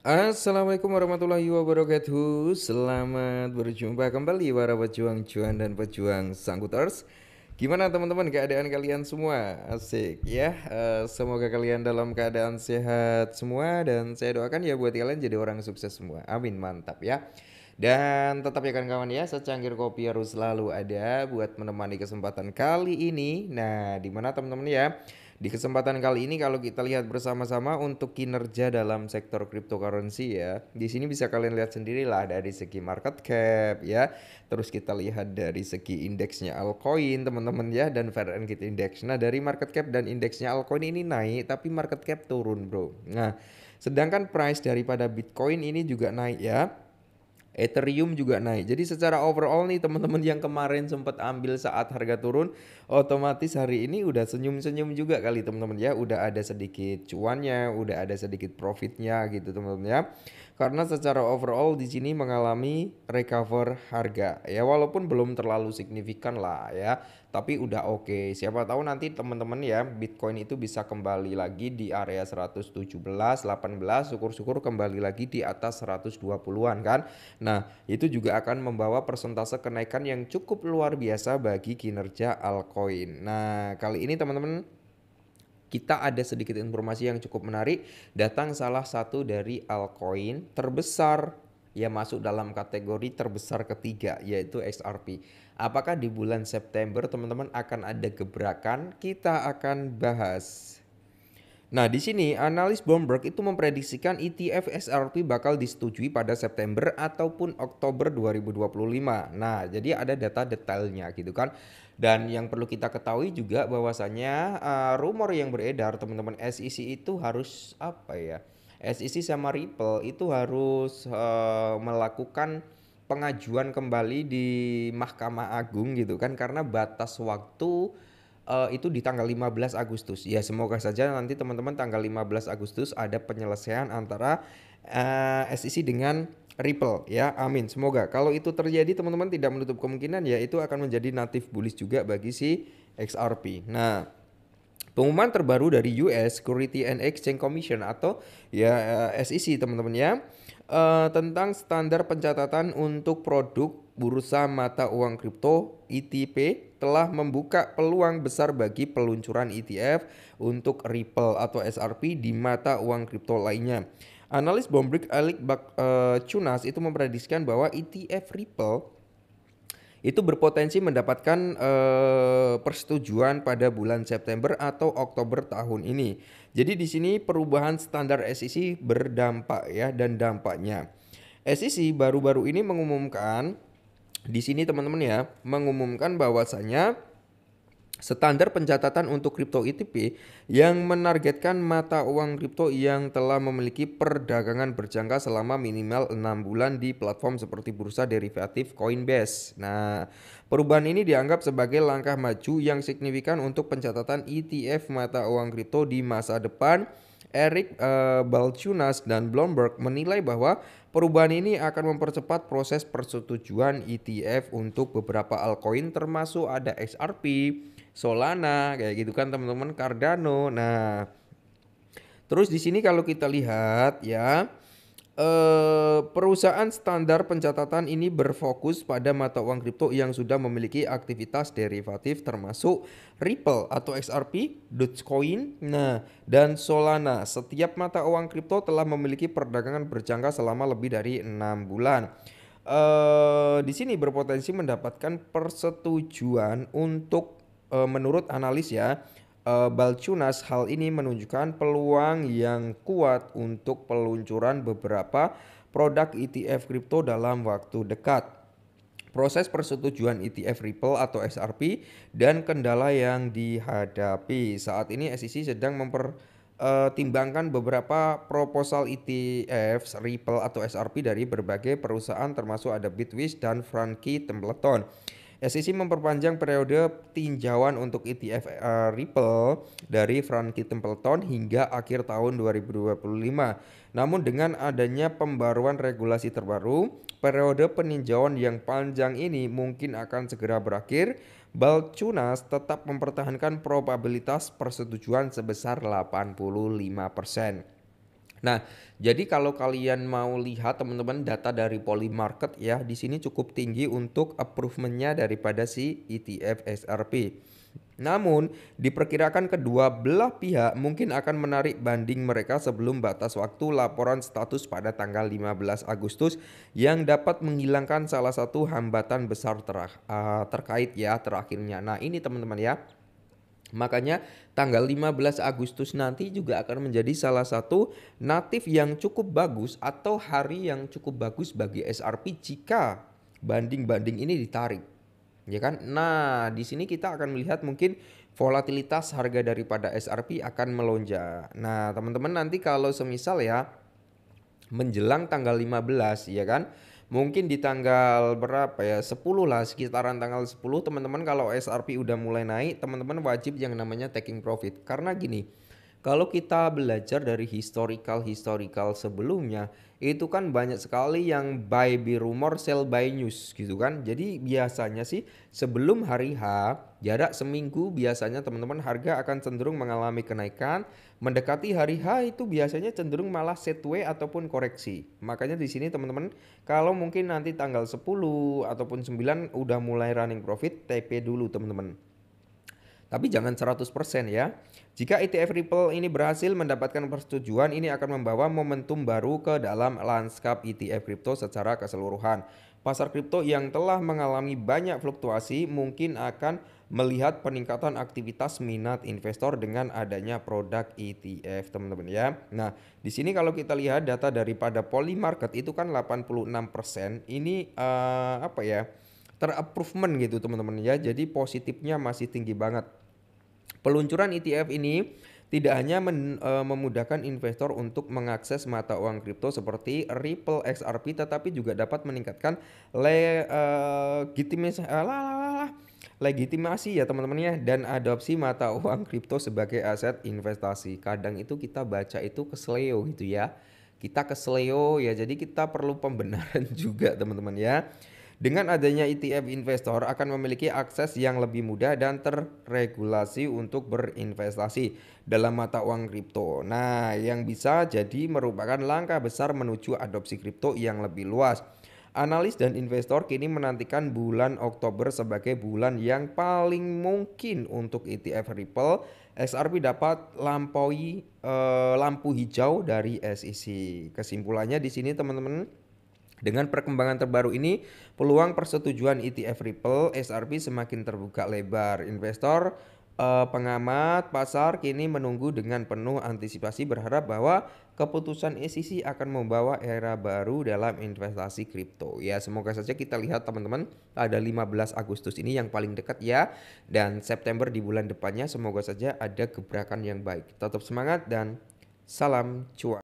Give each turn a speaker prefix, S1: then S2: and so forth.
S1: Assalamualaikum warahmatullahi wabarakatuh. Selamat berjumpa kembali para pejuang cuan dan pejuang sangkuters. Gimana teman-teman keadaan kalian semua? Asik ya. Semoga kalian dalam keadaan sehat semua dan saya doakan ya buat kalian jadi orang sukses semua. Amin, mantap ya. Dan tetap ya kawan-kawan ya, secangkir kopi harus selalu ada buat menemani kesempatan kali ini. Nah, dimana teman-teman ya? Di kesempatan kali ini kalau kita lihat bersama-sama untuk kinerja dalam sektor cryptocurrency ya. Di sini bisa kalian lihat sendirilah dari segi market cap ya. Terus kita lihat dari segi indeksnya altcoin teman-teman ya, dan Fahrenheit Index. Nah, dari market cap dan indeksnya altcoin ini naik tapi market cap turun, Bro. Nah, sedangkan price daripada Bitcoin ini juga naik ya. Ethereum juga naik. Jadi secara overall nih teman-teman yang kemarin sempat ambil saat harga turun, otomatis hari ini udah senyum-senyum juga kali teman-teman ya. Udah ada sedikit cuannya, udah ada sedikit profitnya gitu teman-teman ya. Karena secara overall di sini mengalami recover harga ya, walaupun belum terlalu signifikan lah ya, tapi udah oke. Siapa tahu nanti teman-teman ya Bitcoin itu bisa kembali lagi di area 117, 18, syukur-syukur kembali lagi di atas 120-an kan. Nah, itu juga akan membawa persentase kenaikan yang cukup luar biasa bagi kinerja altcoin. Nah, kali ini teman-teman kita ada sedikit informasi yang cukup menarik datang salah satu dari altcoin terbesar yang masuk dalam kategori terbesar ketiga yaitu XRP. Apakah di bulan September teman-teman akan ada gebrakan? Kita akan bahas. Nah, di sini analis Bloomberg itu memprediksikan ETF XRP bakal disetujui pada September ataupun Oktober 2025. Nah, jadi ada data detailnya gitu kan. Dan yang perlu kita ketahui juga bahwasannya rumor yang beredar teman-teman SEC itu harus apa ya? SEC sama Ripple itu harus melakukan pengajuan kembali di Mahkamah Agung gitu kan, karena batas waktu itu di tanggal 15 Agustus. Ya semoga saja nanti teman-teman tanggal 15 Agustus ada penyelesaian antara SEC dengan Ripple ya. Amin. Semoga kalau itu terjadi teman-teman tidak menutup kemungkinan ya itu akan menjadi native bullish juga bagi si XRP. Nah, pengumuman terbaru dari US Security and Exchange Commission atau ya SEC teman-teman ya, tentang standar pencatatan untuk produk bursa mata uang kripto ETP telah membuka peluang besar bagi peluncuran ETF untuk Ripple atau SRP di mata uang kripto lainnya. Analis Bloomberg Alik Chunas itu memprediksikan bahwa ETF Ripple itu berpotensi mendapatkan persetujuan pada bulan September atau Oktober tahun ini. Jadi di sini perubahan standar SEC berdampak ya, dan dampaknya SEC baru-baru ini mengumumkan di sini teman-teman ya, mengumumkan bahwasanya standar pencatatan untuk kripto ETP yang menargetkan mata uang kripto yang telah memiliki perdagangan berjangka selama minimal 6 bulan di platform seperti bursa derivatif Coinbase. Nah, perubahan ini dianggap sebagai langkah maju yang signifikan untuk pencatatan ETF mata uang kripto di masa depan. Eric Balchunas dan Bloomberg menilai bahwa perubahan ini akan mempercepat proses persetujuan ETF untuk beberapa altcoin termasuk ada XRP, Solana kayak gitu kan teman-teman, Cardano. Nah, terus di sini kalau kita lihat ya, perusahaan standar pencatatan ini berfokus pada mata uang kripto yang sudah memiliki aktivitas derivatif termasuk Ripple atau XRP, Dogecoin, nah dan Solana. Setiap mata uang kripto telah memiliki perdagangan berjangka selama lebih dari 6 bulan. Di sini berpotensi mendapatkan persetujuan untuk menurut analis ya, Balchunas, hal ini menunjukkan peluang yang kuat untuk peluncuran beberapa produk ETF kripto dalam waktu dekat. Proses persetujuan ETF Ripple atau XRP dan kendala yang dihadapi. Saat ini SEC sedang mempertimbangkan beberapa proposal ETF Ripple atau XRP dari berbagai perusahaan termasuk ada Bitwish dan Frankie Templeton. SEC memperpanjang periode tinjauan untuk ETF Ripple dari Frankie Templeton hingga akhir tahun 2025. Namun dengan adanya pembaruan regulasi terbaru, periode peninjauan yang panjang ini mungkin akan segera berakhir. Balchunas tetap mempertahankan probabilitas persetujuan sebesar 85%. Nah, jadi kalau kalian mau lihat teman-teman data dari Polymarket ya, di sini cukup tinggi untuk approvementnya daripada si ETF XRP. Namun, diperkirakan kedua belah pihak mungkin akan menarik banding mereka sebelum batas waktu laporan status pada tanggal 15 Agustus yang dapat menghilangkan salah satu hambatan besar terkait ya terakhirnya. Nah, ini teman-teman ya. Makanya tanggal 15 Agustus nanti juga akan menjadi salah satu natif yang cukup bagus atau hari yang cukup bagus bagi SRP jika banding-banding ini ditarik. Ya kan? Nah, di sini kita akan melihat mungkin volatilitas harga daripada SRP akan melonjak. Nah, teman-teman nanti kalau semisal ya menjelang tanggal 15 ya kan. Mungkin di tanggal berapa ya? 10 lah, sekitaran tanggal 10 teman-teman kalau SRP udah mulai naik, teman-teman wajib yang namanya taking profit. Karena gini, kalau kita belajar dari historical sebelumnya, itu kan banyak sekali yang buy by rumor, sell by news gitu kan. Jadi biasanya sih sebelum hari H, jarak seminggu biasanya teman-teman harga akan cenderung mengalami kenaikan. Mendekati hari H itu biasanya cenderung malah sideways ataupun koreksi. Makanya di sini teman-teman kalau mungkin nanti tanggal 10 ataupun 9 udah mulai running profit, TP dulu teman-teman. Tapi jangan 100% ya. Jika ETF Ripple ini berhasil mendapatkan persetujuan, ini akan membawa momentum baru ke dalam lanskap ETF kripto secara keseluruhan. Pasar kripto yang telah mengalami banyak fluktuasi mungkin akan melihat peningkatan aktivitas minat investor dengan adanya produk ETF, teman-teman ya. Nah, di sini kalau kita lihat data daripada Polymarket itu kan 86%. Ini apa ya? Terapprovement gitu teman-teman ya. Jadi positifnya masih tinggi banget. Peluncuran ETF ini tidak hanya memudahkan investor untuk mengakses mata uang kripto seperti Ripple XRP, tetapi juga dapat meningkatkan legitimasi ya teman-teman ya, dan adopsi mata uang kripto sebagai aset investasi. Kadang itu kita baca itu kesleo gitu ya. Kita kesleo ya, jadi kita perlu pembenaran juga teman-teman ya. Dengan adanya ETF, investor akan memiliki akses yang lebih mudah dan terregulasi untuk berinvestasi dalam mata uang kripto. Nah, yang bisa jadi merupakan langkah besar menuju adopsi kripto yang lebih luas. Analis dan investor kini menantikan bulan Oktober sebagai bulan yang paling mungkin untuk ETF Ripple XRP dapat lampaui lampu hijau dari SEC. Kesimpulannya di sini teman-teman, dengan perkembangan terbaru ini, peluang persetujuan ETF Ripple XRP semakin terbuka lebar. Investor, pengamat pasar kini menunggu dengan penuh antisipasi, berharap bahwa keputusan SEC akan membawa era baru dalam investasi kripto. Ya, semoga saja kita lihat teman-teman ada 15 Agustus ini yang paling dekat ya, dan September di bulan depannya semoga saja ada gebrakan yang baik. Tetap semangat dan salam cuan.